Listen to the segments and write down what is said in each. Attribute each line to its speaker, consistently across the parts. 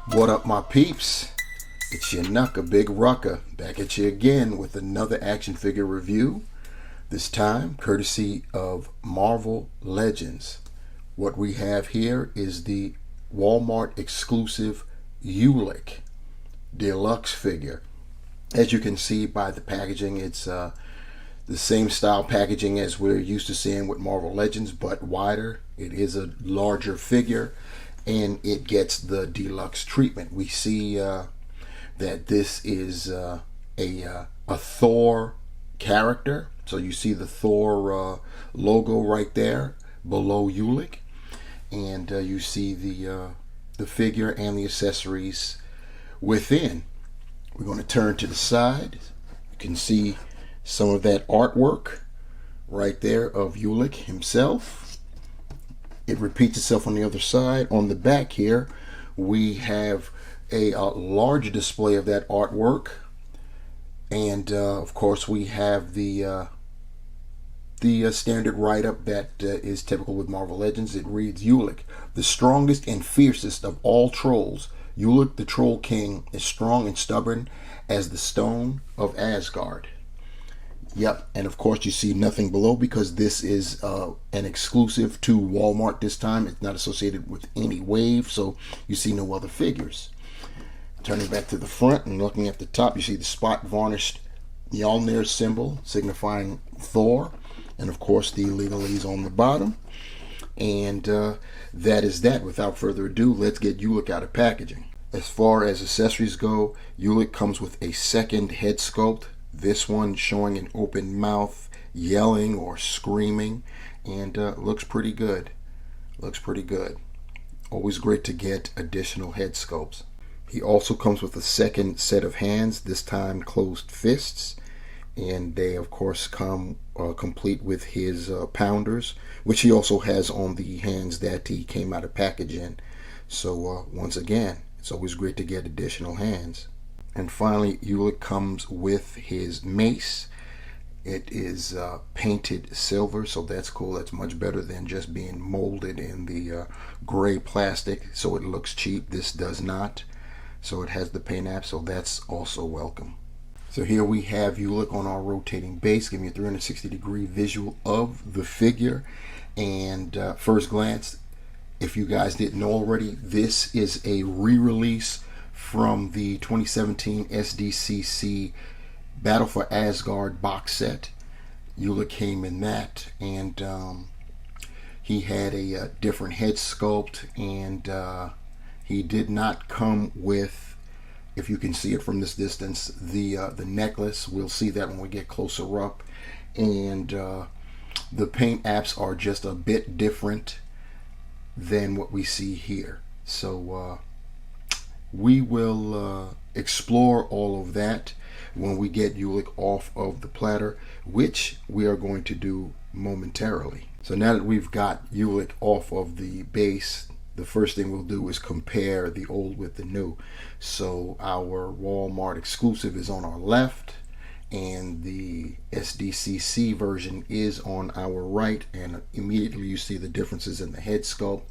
Speaker 1: What up, my peeps? It's your Knucka Big Rucka back at you again with another action figure review. This time courtesy of Marvel Legends. What we have here is the Walmart exclusive Ulik deluxe figure. As you can see by the packaging, it's the same style packaging as we're used to seeing with Marvel Legends, but wider. It is a larger figure and it gets the deluxe treatment. We see that this is a Thor character. So you see the Thor logo right there below Ulik, and you see the figure and the accessories within. We're going to turn to the side. You can see some of that artwork right there of Ulik himself. It repeats itself on the other side. On the back here, we have a large display of that artwork, and of course we have the standard write-up that is typical with Marvel Legends. It reads, Ulik, the strongest and fiercest of all trolls. Ulik, the Troll King, is strong and stubborn as the stone of Asgard. Yep, and of course you see nothing below because this is an exclusive to Walmart this time. It's not associated with any wave, so you see no other figures. Turning back to the front and looking at the top, you see the spot varnished Mjolnir symbol signifying Thor, and of course the legalese on the bottom. And that is that. Without further ado, let's get Ulik out of packaging. As far as accessories go, Ulik comes with a second head sculpt. This one showing an open mouth, yelling or screaming, and looks pretty good. Looks pretty good. Always great to get additional head sculpts. He also comes with a second set of hands, this time closed fists, and they of course come complete with his pounders, which he also has on the hands that he came out of package in. So once again, it's always great to get additional hands. And finally, Ulik comes with his mace. It is painted silver, so that's cool. That's much better than just being molded in the gray plastic, so it looks cheap. This does not. So it has the paint app, so that's also welcome. So here we have Ulik on our rotating base, giving you a 360-degree visual of the figure. And first glance, if you guys didn't know already, this is a re-release from the 2017 SDCC Battle for Asgard box set. Ulik came in that, and he had a different head sculpt, and he did not come with, if you can see it from this distance, the necklace. We'll see that when we get closer up, and the paint apps are just a bit different than what we see here. So we will explore all of that when we get Ulik off of the platter, which we are going to do momentarily. So now that we've got Ulik off of the base, the first thing we'll do is compare the old with the new. So our Walmart exclusive is on our left, and the SDCC version is on our right, and immediately you see the differences in the head sculpt.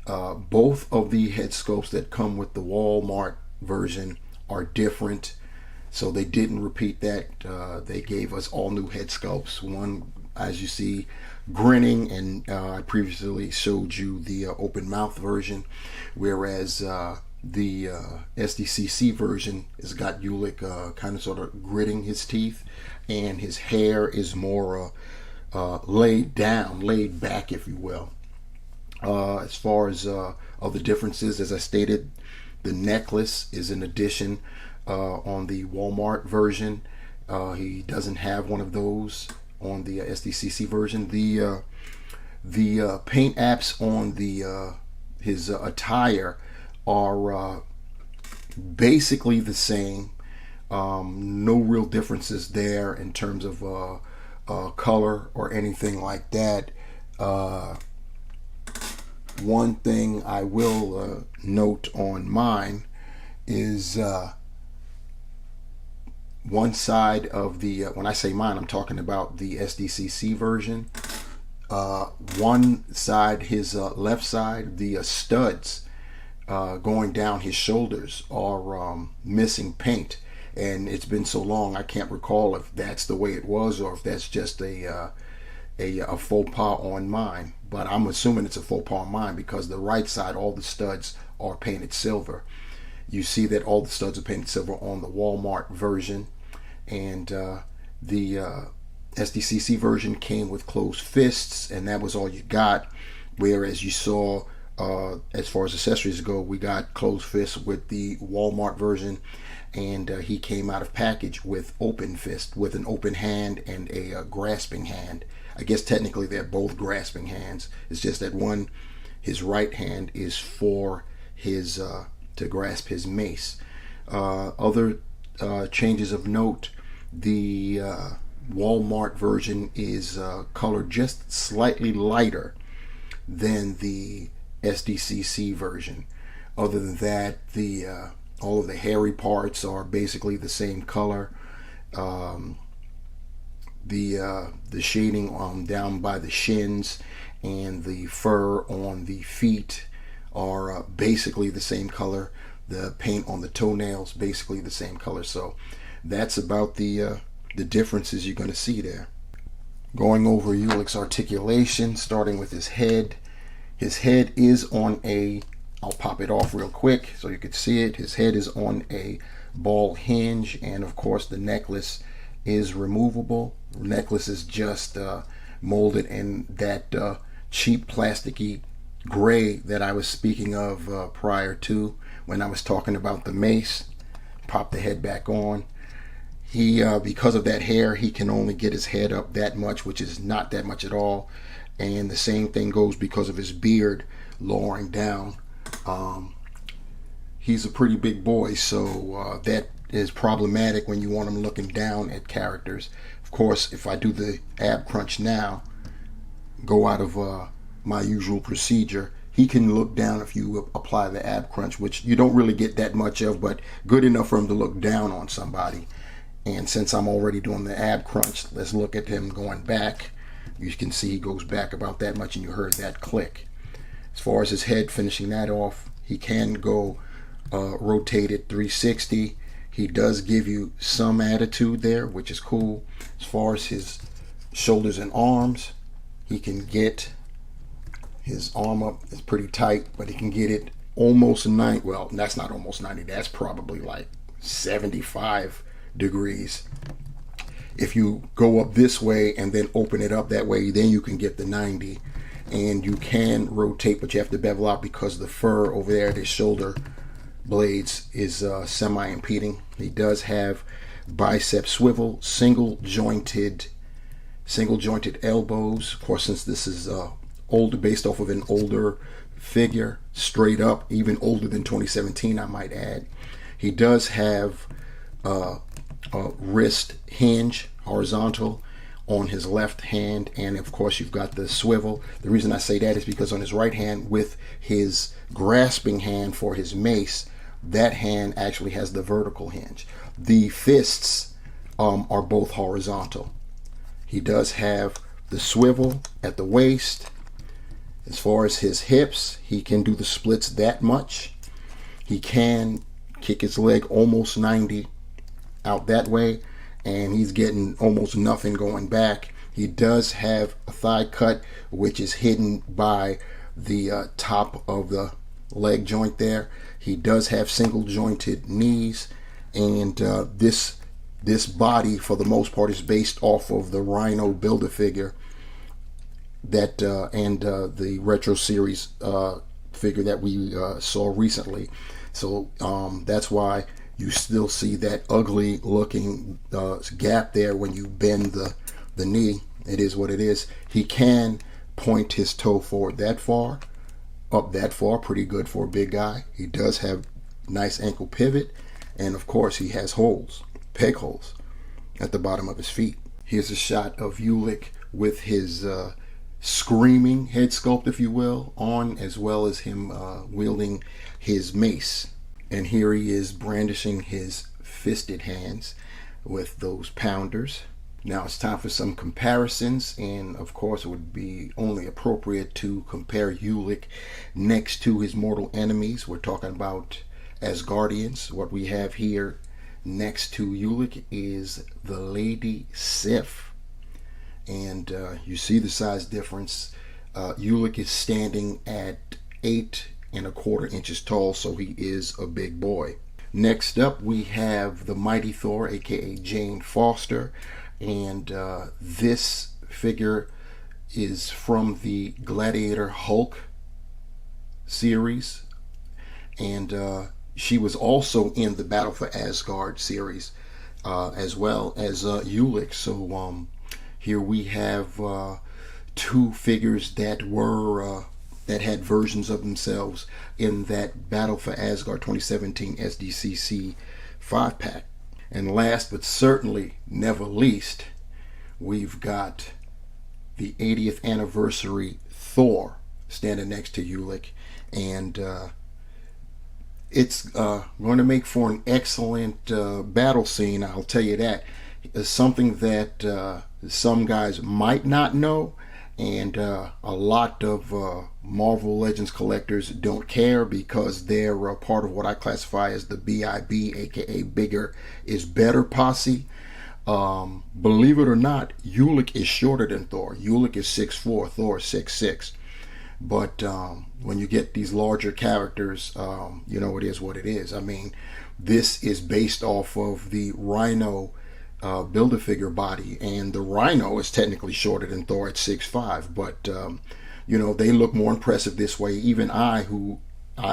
Speaker 1: Both of the head sculpts that come with the Walmart version are different, so they didn't repeat that. They gave us all new head sculpts. One, as you see, grinning, and I previously showed you the open mouth version, whereas the SDCC version has got Ulik kind of sort of gritting his teeth, and his hair is more laid down, laid back, if you will. As far as other differences, as I stated, the necklace is an addition on the Walmart version. He doesn't have one of those on the SDCC version. The paint apps on the his attire are basically the same. No real differences there in terms of color or anything like that. One thing I will note on mine is one side of the, when I say mine, I'm talking about the SDCC version. One side, his left side, the studs going down his shoulders are missing paint, and it's been so long I can't recall if that's the way it was or if that's just a faux pas on mine. But I'm assuming it's a faux pas on mine because the right side, all the studs are painted silver. You see that all the studs are painted silver on the Walmart version, and the SDCC version came with closed fists, and that was all you got. Whereas you saw, as far as accessories go, we got closed fists with the Walmart version, and he came out of package with open fist, with an open hand and a grasping hand. I guess technically they're both grasping hands. It's just that one, his right hand is for his to grasp his mace. Other changes of note: the Walmart version is colored just slightly lighter than the SDCC version. Other than that, all of the hairy parts are basically the same color. The shading down by the shins and the fur on the feet are basically the same color. The paint on the toenails basically the same color. So that's about the differences you're going to see there. Going over Ulik's articulation, starting with his head. His head is on I'll pop it off real quick so you can see it. His head is on a ball hinge, and of course the necklace is removable. The necklace is just molded in that cheap plasticky gray that I was speaking of prior to when I was talking about the mace. Pop the head back on. He because of that hair, he can only get his head up that much, which is not that much at all. And the same thing goes because of his beard lowering down. He's a pretty big boy, so that is problematic when you want him looking down at characters. Of course, if I do the ab crunch now, go out of my usual procedure, he can look down if you apply the ab crunch, which you don't really get that much of, but good enough for him to look down on somebody. And since I'm already doing the ab crunch, let's look at him going back. You can see he goes back about that much, and you heard that click. As far as his head, finishing that off, he can go rotated 360. He does give you some attitude there, which is cool. As far as his shoulders and arms, he can get his arm up. It's pretty tight, but he can get it almost 90. Well, that's not almost 90. That's probably like 75 degrees. If you go up this way and then open it up that way, then you can get the 90. And you can rotate, but you have to bevel out because the fur over there at his shoulder blades is semi-impeding. He does have bicep swivel, single jointed elbows. Of course, since this is older, based off of an older figure, straight up, even older than 2017, I might add. He does have a wrist hinge, horizontal, on his left hand, and of course you've got the swivel. The reason I say that is because on his right hand, with his grasping hand for his mace, that hand actually has the vertical hinge. The fists are both horizontal. He does have the swivel at the waist. As far as his hips, he can do the splits that much. He can kick his leg almost 90 out that way, and he's getting almost nothing going back. He does have a thigh cut, which is hidden by the top of the leg joint there. He does have single jointed knees, and this body for the most part is based off of the Rhino Build-A-Figure that and the Retro Series figure that we saw recently. So that's why you still see that ugly looking gap there when you bend the knee. It is what it is. He can point his toe forward that far, up that far, pretty good for a big guy. He does have nice ankle pivot, and of course he has holes, peg holes at the bottom of his feet. Here's a shot of Ulik with his screaming head sculpt, if you will, on, as well as him wielding his mace. And here he is brandishing his fisted hands with those pounders. Now it's time for some comparisons, and of course it would be only appropriate to compare Ulik next to his mortal enemies. We're talking about Asgardians. What we have here next to Ulik is the Lady Sif, and you see the size difference. Ulik is standing at 8¼ inches tall, so he is a big boy. Next up we have the Mighty Thor, aka Jane Foster, and this figure is from the Gladiator Hulk series, and she was also in the Battle for Asgard series, as well as Ulik. So here we have two figures that were that had versions of themselves in that Battle for Asgard 2017 SDCC 5-pack. And last but certainly never least, we've got the 80th anniversary Thor standing next to Ulik, and it's going to make for an excellent battle scene, I'll tell you that. It's something that some guys might not know, and a lot of Marvel Legends collectors don't care, because they're part of what I classify as the BIB, aka Bigger is Better posse. Believe it or not, Ulik is shorter than Thor. Ulik is 6'4", Thor is 6'6". But when you get these larger characters, you know, it is what it is. I mean, this is based off of the Rhino Build-A-Figure body, and the Rhino is technically shorter than Thor at 6'5", but you know, they look more impressive this way. Even I, who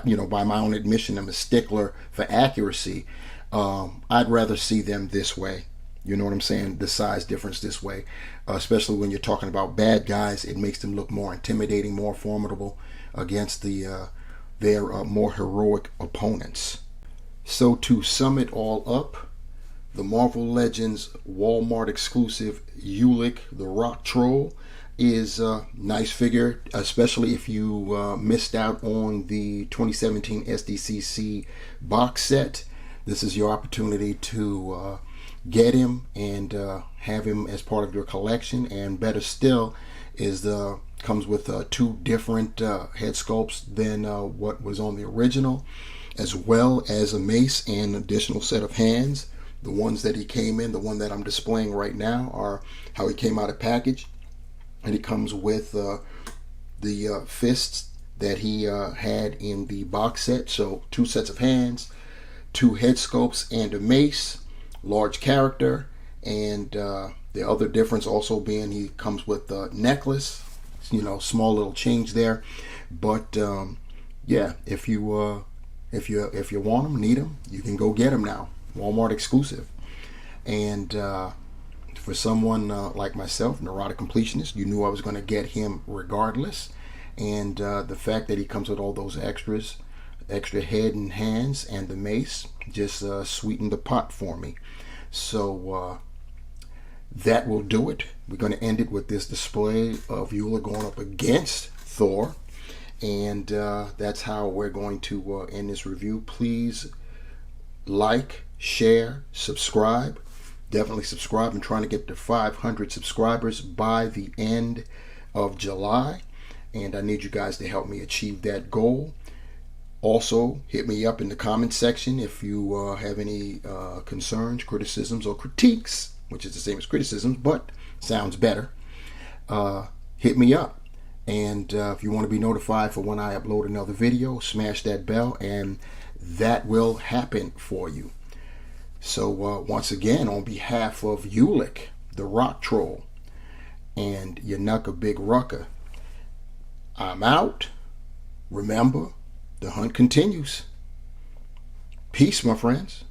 Speaker 1: you know, by my own admission, I'm a stickler for accuracy, I'd rather see them this way. You know what I'm saying? The size difference this way, especially when you're talking about bad guys, it makes them look more intimidating, more formidable against their more heroic opponents. So to sum it all up, the Marvel Legends Walmart exclusive Ulik the Rock Troll is a nice figure, especially if you missed out on the 2017 SDCC box set. This is your opportunity to get him and have him as part of your collection. And better still is comes with two different head sculpts than what was on the original, as well as a mace and an additional set of hands. The ones that he came in, the one that I'm displaying right now, are how he came out of package, and he comes with the fists that he had in the box set. So 2 sets of hands, 2 head sculpts, and a mace. Large character, and the other difference also being he comes with a necklace. You know, small little change there, but yeah, if you want them, need them, you can go get them now. Walmart exclusive. And for someone like myself, neurotic completionist, you knew I was going to get him regardless. And the fact that he comes with all those extras, extra head and hands, and the mace, just sweetened the pot for me. So that will do it. We're going to end it with this display of Ulik going up against Thor, and that's how we're going to end this review. Please like, share, subscribe. Definitely subscribe. I'm trying to get to 500 subscribers by the end of July, and I need you guys to help me achieve that goal. Also, hit me up in the comment section if you have any concerns, criticisms, or critiques, which is the same as criticisms, but sounds better. Hit me up. And if you want to be notified for when I upload another video, smash that bell, and that will happen for you. So once again, on behalf of Ulik, the Rock Troll, and Yanuka Big Rucker, I'm out. Remember, the hunt continues. Peace, my friends.